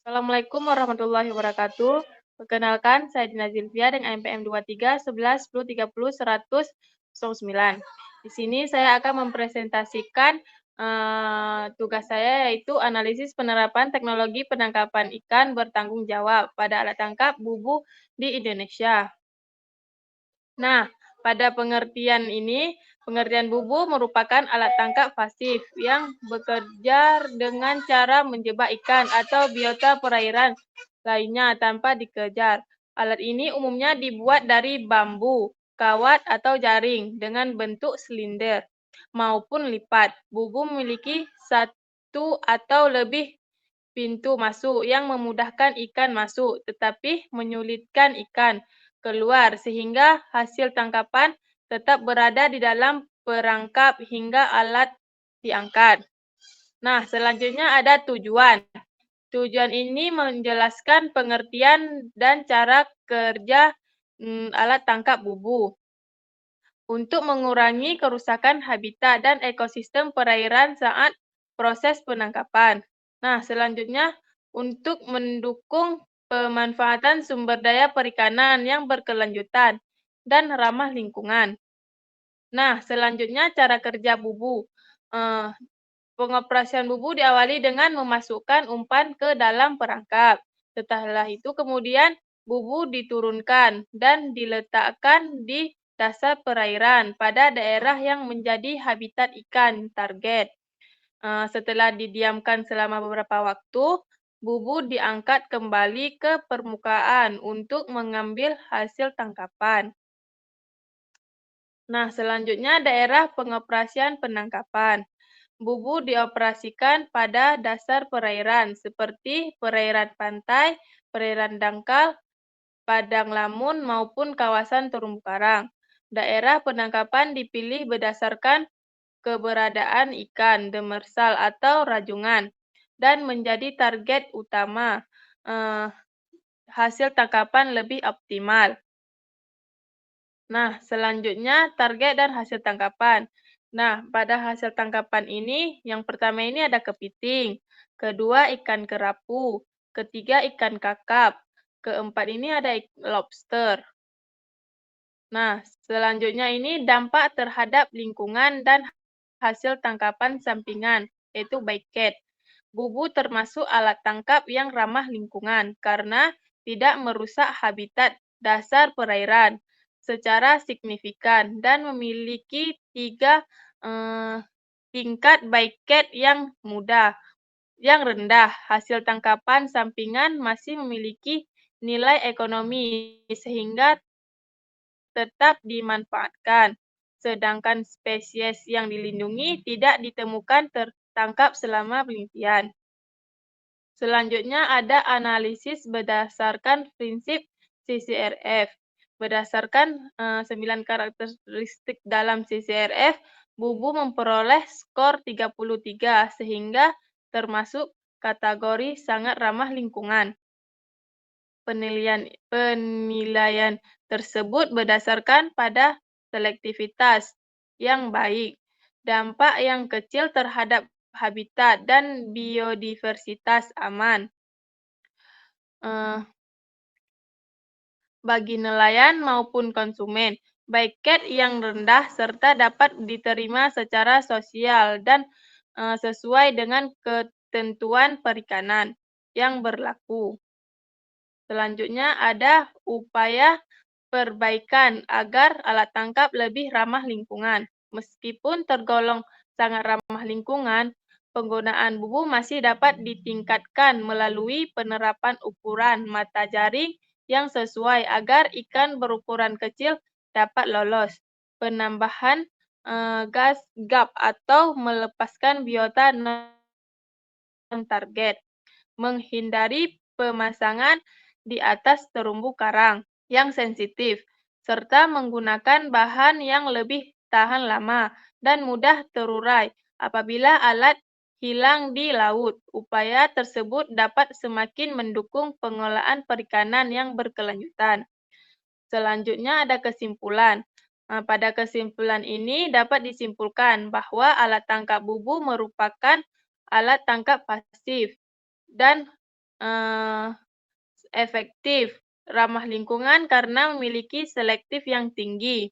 Assalamualaikum warahmatullahi wabarakatuh. Perkenalkan, saya Dina Zilvia dengan NPM 23 11 10 30 100 09. Di sini saya akan mempresentasikan tugas saya, yaitu analisis penerapan teknologi penangkapan ikan bertanggung jawab pada alat tangkap bubu di Indonesia. Nah, pada pengertian ini, pengertian bubu merupakan alat tangkap pasif yang bekerja dengan cara menjebak ikan atau biota perairan lainnya tanpa dikejar. Alat ini umumnya dibuat dari bambu, kawat, atau jaring dengan bentuk silinder maupun lipat. Bubu memiliki satu atau lebih pintu masuk yang memudahkan ikan masuk, tetapi menyulitkan ikan keluar, sehingga hasil tangkapan tetap berada di dalam perangkap hingga alat diangkat. Nah, selanjutnya ada tujuan. Tujuan ini menjelaskan pengertian dan cara kerja alat tangkap bubu untuk mengurangi kerusakan habitat dan ekosistem perairan saat proses penangkapan. Nah, selanjutnya untuk mendukung pemanfaatan sumber daya perikanan yang berkelanjutan dan ramah lingkungan. Nah, selanjutnya cara kerja bubu. Pengoperasian bubu diawali dengan memasukkan umpan ke dalam perangkap. Setelah itu kemudian bubu diturunkan dan diletakkan di dasar perairan pada daerah yang menjadi habitat ikan target. Setelah didiamkan selama beberapa waktu, bubu diangkat kembali ke permukaan untuk mengambil hasil tangkapan. Nah, selanjutnya daerah pengoperasian penangkapan. Bubu dioperasikan pada dasar perairan seperti perairan pantai, perairan dangkal, padang lamun, maupun kawasan terumbu karang. Daerah penangkapan dipilih berdasarkan keberadaan ikan, demersal, atau rajungan, dan menjadi target utama. Hasil tangkapan lebih optimal. Nah, selanjutnya target dan hasil tangkapan. Nah, pada hasil tangkapan ini, yang pertama ini ada kepiting, kedua ikan kerapu, ketiga ikan kakap, keempat ini ada lobster. Nah, selanjutnya ini dampak terhadap lingkungan dan hasil tangkapan sampingan, yaitu bycatch. Bubu termasuk alat tangkap yang ramah lingkungan karena tidak merusak habitat dasar perairan secara signifikan dan memiliki tiga tingkat bycatch yang rendah. Hasil tangkapan sampingan masih memiliki nilai ekonomi sehingga tetap dimanfaatkan, sedangkan spesies yang dilindungi tidak ditemukan tertangkap selama penelitian. Selanjutnya ada analisis berdasarkan prinsip CCRF. Berdasarkan 9 karakteristik dalam CCRF, bubu memperoleh skor 33 sehingga termasuk kategori sangat ramah lingkungan. Penilaian tersebut berdasarkan pada selektivitas yang baik, dampak yang kecil terhadap habitat, dan biodiversitas aman. Bagi nelayan maupun konsumen, bycatch yang rendah serta dapat diterima secara sosial dan sesuai dengan ketentuan perikanan yang berlaku. Selanjutnya ada upaya perbaikan agar alat tangkap lebih ramah lingkungan. Meskipun tergolong sangat ramah lingkungan, penggunaan bubu masih dapat ditingkatkan melalui penerapan ukuran mata jaring yang sesuai agar ikan berukuran kecil dapat lolos, penambahan gas gap atau melepaskan biota non-target, menghindari pemasangan di atas terumbu karang yang sensitif, serta menggunakan bahan yang lebih tahan lama dan mudah terurai apabila alat hilang di laut. Upaya tersebut dapat semakin mendukung pengolahan perikanan yang berkelanjutan. Selanjutnya ada kesimpulan. Pada kesimpulan ini dapat disimpulkan bahwa alat tangkap bubu merupakan alat tangkap pasif dan efektif, ramah lingkungan karena memiliki selektif yang tinggi,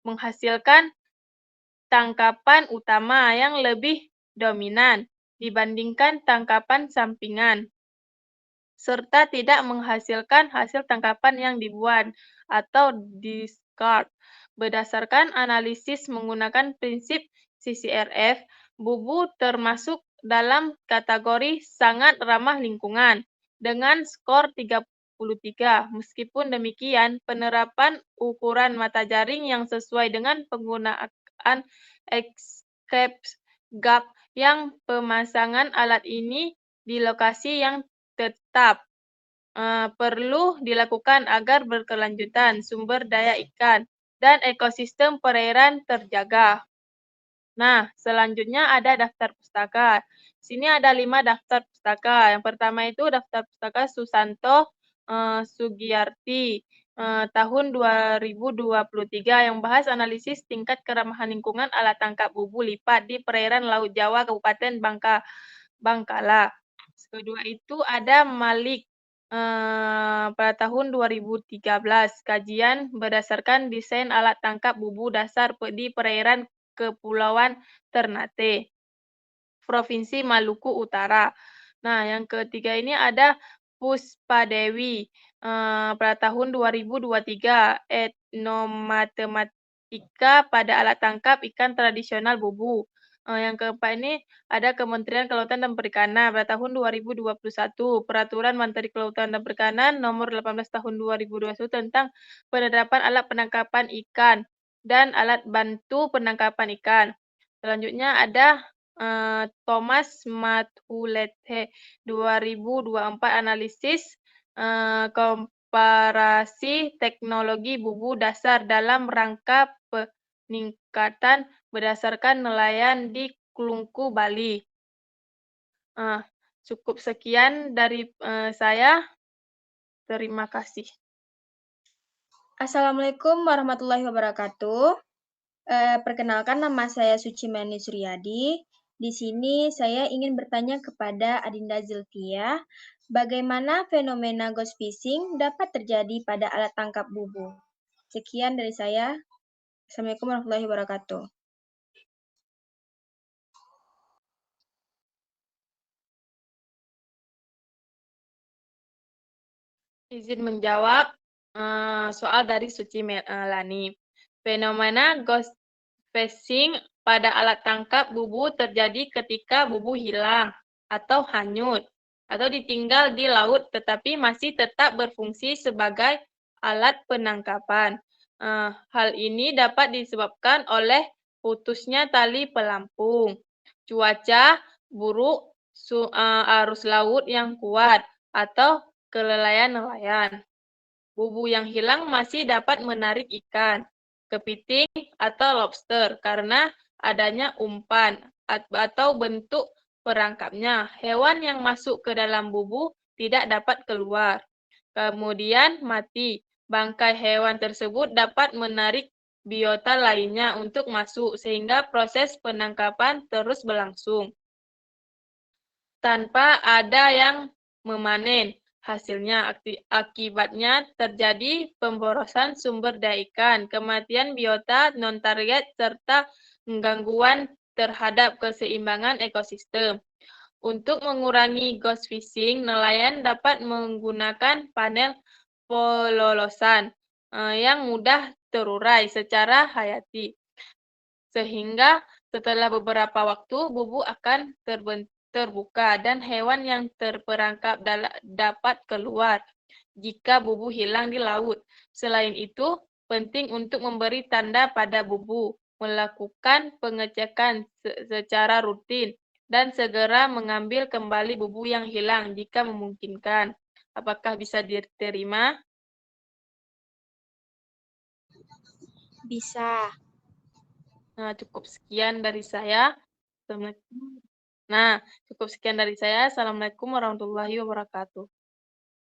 menghasilkan tangkapan utama yang lebih dominan dibandingkan tangkapan sampingan, serta tidak menghasilkan hasil tangkapan yang dibuat atau discard. Berdasarkan analisis menggunakan prinsip CCRF, bubu termasuk dalam kategori sangat ramah lingkungan dengan skor 33. Meskipun demikian, penerapan ukuran mata jaring yang sesuai dengan penggunaan escape gap yang pemasangan alat ini di lokasi yang tetap perlu dilakukan agar berkelanjutan sumber daya ikan dan ekosistem perairan terjaga. Nah, selanjutnya ada daftar pustaka. Sini ada 5 daftar pustaka. Yang pertama itu daftar pustaka Susanto Sugiyarti tahun 2023 yang bahas analisis tingkat keramahan lingkungan alat tangkap bubu lipat di perairan Laut Jawa Kabupaten Bangkala. Kedua itu ada Malik pada tahun 2013, kajian berdasarkan desain alat tangkap bubu dasar di perairan Kepulauan Ternate, Provinsi Maluku Utara. Nah, yang ketiga ini ada Puspadewi pada tahun 2023, etnomatematika pada alat tangkap ikan tradisional bubu. Yang keempat ini ada Kementerian Kelautan dan Perikanan pada tahun 2021, Peraturan Menteri Kelautan dan Perikanan Nomor 18 Tahun 2021 tentang penerapan alat penangkapan ikan dan alat bantu penangkapan ikan. Selanjutnya ada Thomas Matulete 2024 analisis komparasi teknologi bubu dasar dalam rangka peningkatan berdasarkan nelayan di Klungku, Bali. Cukup sekian dari saya. Terima kasih. Assalamualaikum warahmatullahi wabarakatuh. Perkenalkan, nama saya Sucimani Suryadi. Di sini saya ingin bertanya kepada Adinda Zilvia, bagaimana fenomena ghost fishing dapat terjadi pada alat tangkap bubu? Sekian dari saya. Assalamualaikum warahmatullahi wabarakatuh. Izin menjawab soal dari Suci Lani. Fenomena ghost fishing pada alat tangkap bubu terjadi ketika bubu hilang atau hanyut atau ditinggal di laut tetapi masih tetap berfungsi sebagai alat penangkapan. Hal ini dapat disebabkan oleh putusnya tali pelampung, cuaca buruk, arus laut yang kuat, atau kelalaian nelayan. Bubu yang hilang masih dapat menarik ikan, kepiting, atau lobster karena adanya umpan atau bentuk perangkapnya. Hewan yang masuk ke dalam bubu tidak dapat keluar. Kemudian mati. Bangkai hewan tersebut dapat menarik biota lainnya untuk masuk sehingga proses penangkapan terus berlangsung tanpa ada yang memanen. Hasilnya akibatnya terjadi pemborosan sumber daya ikan, kematian biota non-target, serta gangguan terhadap keseimbangan ekosistem. Untuk mengurangi ghost fishing, nelayan dapat menggunakan panel pelolosan yang mudah terurai secara hayati. Sehingga setelah beberapa waktu, bubu akan terbuka dan hewan yang terperangkap dapat keluar jika bubu hilang di laut. Selain itu, penting untuk memberi tanda pada bubu, melakukan pengecekan secara rutin, dan segera mengambil kembali bubu yang hilang jika memungkinkan. Apakah bisa diterima? Bisa. Nah, cukup sekian dari saya. Assalamualaikum. Nah, cukup sekian dari saya. Assalamualaikum warahmatullahi wabarakatuh.